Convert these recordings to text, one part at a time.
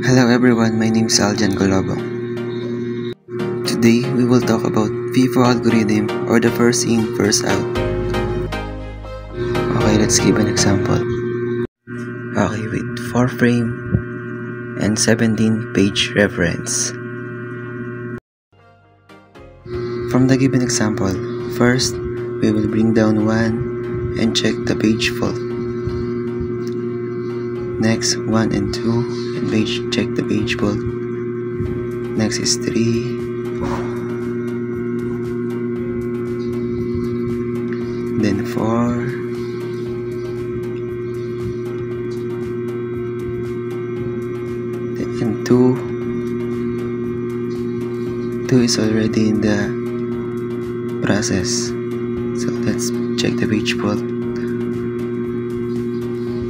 Hello everyone, my name is Aljan Colobong. Today we will talk about FIFO algorithm, or the first in, first out. Okay, let's give an example. Okay, with 4 frame and 17 page reference. From the given example, first we will bring down 1 and check the page fault. Next, 1 and 2 and check the page fault. Next is 3. Then 4. Then 2. 2 is already in the process. So let's check the page fault.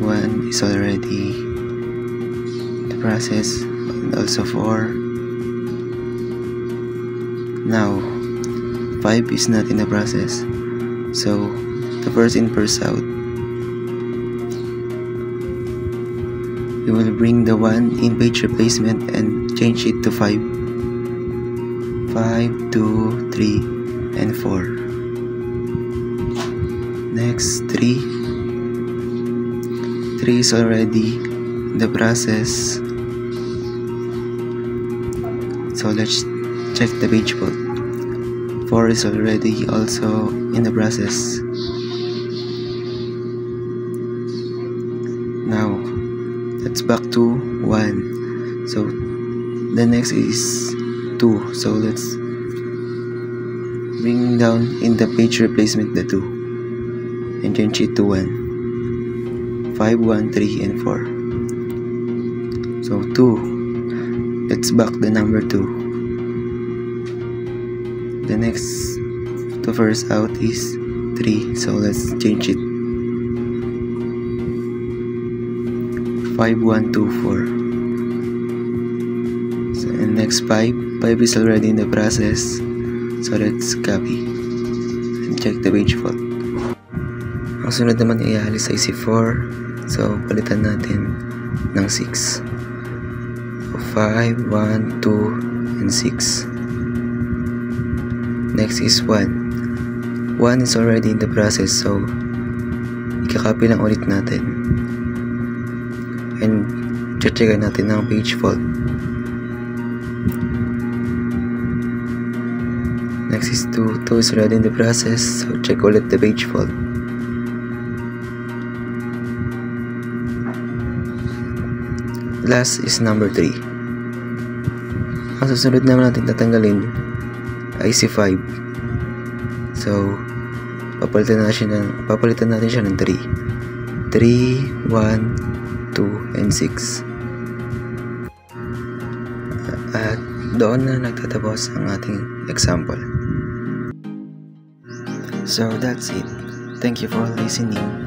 1 is already in the process, and also 4. Now 5 is not in the process, so the first in, first out. We will bring the 1 in page replacement and change it to 5. 5, 2, 3, and 4. Next, 3. 3 is already in the process, so let's check the page fault. 4 is already also in the process. Now let's back to 1, so the next is 2, so let's bring down in the page replacement the 2 and change it to 1. 5, 1, 3, and 4. So 2. Let's back the number 2. The next to first out is 3. So let's change it. 5, 1, 2, 4. So and next 5. 5 is already in the process. So let's copy and check the page fault. Ang sunod naman ialis ay si 4. So, palitan natin ng 6. So, 5, 1, 2, and 6. Next is 1. 1 is already in the process, so ikakopy lang ulit natin. And checkan natin ang page fault. Next is 2. 2 is already in the process, so check ulit the page fault. Last is number 3. Ang susunod naman natin tatanggalin ay si 5. So, papalitan natin siya ng 3. 3, 1, 2, and 6. At doon na nagtatapos ang ating example. So, that's it. Thank you for listening.